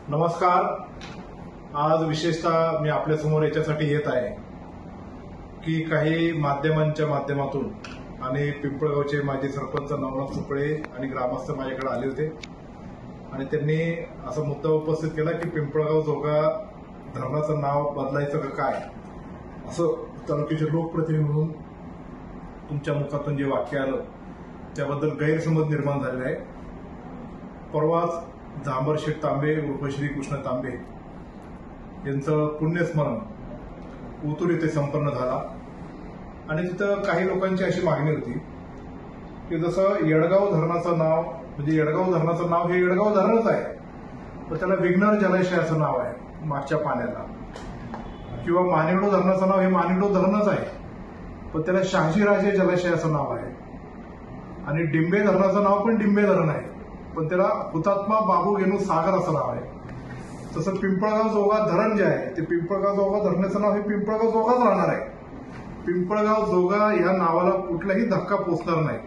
नमस्कार। आज विशेषतः मी आपल्या समोर याच्यासाठी येत आहे की काही माध्यमांच्या माध्यमातून आणि पिंपळगावचे माजी सरपंच नवनाथ सुपळे आणि ग्रामस्थ माझ्याकडे आले होते आणि त्यांनी असा मुद्दा उपस्थित केला की पिंपळगाव जोगा धरणाचं नाव बदलायचं का काय, असं तालुक्याचे लोकप्रतिनिधी म्हणून तुमच्या मुखातून जे वाक्य आलं त्याबद्दल गैरसमज निर्माण झालेला आहे। परवाच झांबरशेठ तांबे उर्फ श्रीकृष्ण तांबे यांचं पुण्यस्मरण उतूर येथे संपन्न झाला आणि तिथं काही लोकांची अशी मागणी होती की जसं येडगाव धरणाचं नाव म्हणजे येडगाव धरणाचं नाव हे येडगाव धरणच आहे, तर त्याला विघ्नर जलाशय असं नाव आहे मागच्या पाण्याला, किंवा मानिकडो धरणाचं नाव हे मानिकडो धरणच आहे पण त्याला शहाजीराजे जलाशय असं नाव आहे, आणि डिंबे धरणाचं नाव पण डिंबे धरण आहे पण त्याला हुतात्मा बाबू गेनू सागर असं नाव आहे। तसं पिंपळगाव जोगा धरण जे आहे ते पिंपळगाव जोगा धरणाचं नाव हे पिंपळगाव जोगाच राहणार आहे। पिंपळगाव जोगा या नावाला कुठलाही धक्का पोचणार नाही,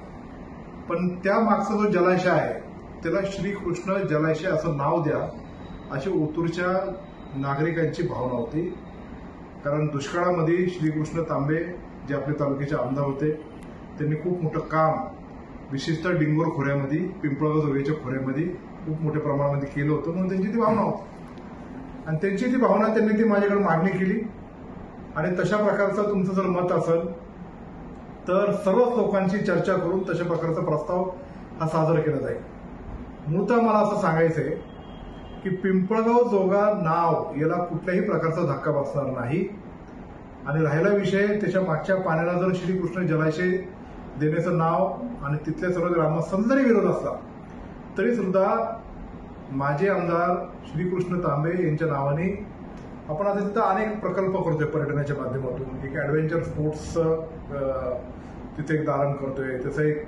पण त्या मागचा जो जलाशय आहे त्याला श्रीकृष्ण जलाशय असं नाव द्या अशी ओतूरच्या नागरिकांची भावना होती। कारण दुष्काळामध्ये श्रीकृष्ण तांबे जे आपल्या तालुक्याचे आमदार होते त्यांनी खूप मोठं काम विशेषतः डिंगोर खोऱ्यामध्ये पिंपळगाव जोगेच्या खोऱ्यामध्ये खूप मोठ्या प्रमाणामध्ये केलं होतं, म्हणून त्यांची ती भावना होती आणि त्यांची ती भावना त्यांनी ती माझ्याकडे मागणी केली आणि तशा प्रकारचं तुमचं जर मत असेल तर सर्वच लोकांची चर्चा करून तशा प्रकारचा प्रस्ताव हा सादर केला जाईल। मूळतः मला असं सांगायचं आहे की पिंपळगाव जोगा नाव याला कुठल्याही प्रकारचा धक्का बसणार नाही आणि राहिला विषय त्याच्या मागच्या पाण्याला जर श्रीकृष्ण जलाशय देण्याचं नाव आणि तिथल्या सर्व ग्रामस्थांचा जरी विरोध असला तरी सुद्धा माझे आमदार श्रीकृष्ण तांबे यांच्या नावाने आपण आता तिथं अनेक प्रकल्प करतोय पर्यटनाच्या माध्यमातून। एक ऍडव्हेंचर स्पोर्ट्स तिथे एक दालन करतोय, त्याचं एक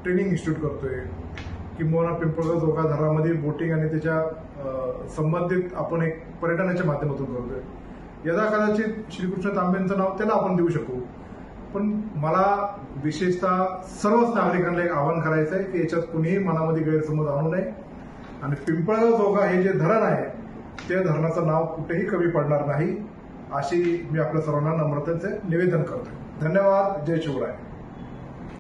ट्रेनिंग इन्स्टिट्यूट करतोय, किंवा पिंपळगाव जोगा धरणामध्ये बोटिंग आणि त्याच्या संबंधित आपण एक पर्यटनाच्या माध्यमातून करतोय। यदा कदाचित श्रीकृष्ण तांबेंचं नाव त्याला आपण देऊ शकू, पण मला विशेषतः सर्वच नागरिकांना एक आवाहन करायचं आहे की याच्यात कुणीही मनामध्ये गैरसमज आणू नये आणि पिंपळगाव जोगा हे जे धरण आहे त्या धरणाचं नाव कुठेही कमी पडणार नाही अशी मी आपल्या सर्वांना नम्रतेचे निवेदन करतोय। धन्यवाद। जय शिवराय।